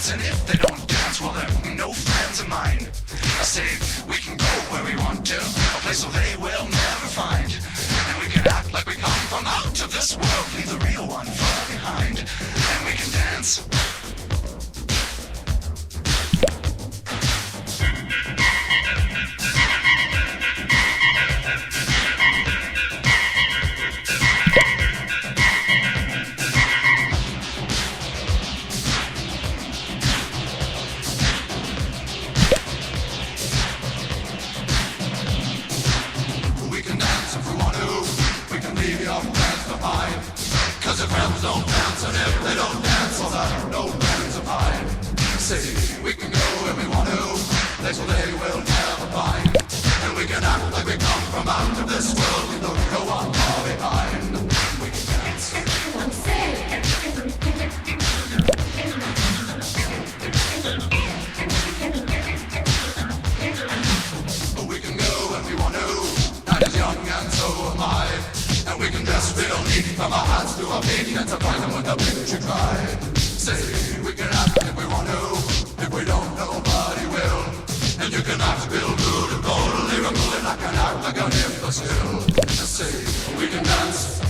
dance, and if they don't dance, well, they're no friends of mine. I say we can go where we want to, a place where they will never find. And we can act like we come from out of this world, leave the real one far behind. And we can dance. Cause if friends don't dance, and if they don't dance, well, they're no friends of mine. See, we can go where we want to, place where they will never find. And we can act like we come from out of this world, we don't go on far behind. We can dance. We can go when we want to, night is young and so am I. And we can just feel neat from our hands to our feet and surprise them with a picture cry. Say, we can act if we want to, if we don't, nobody will. And you can act real good and totally remove it. I can act like an imbecile. Say, we can dance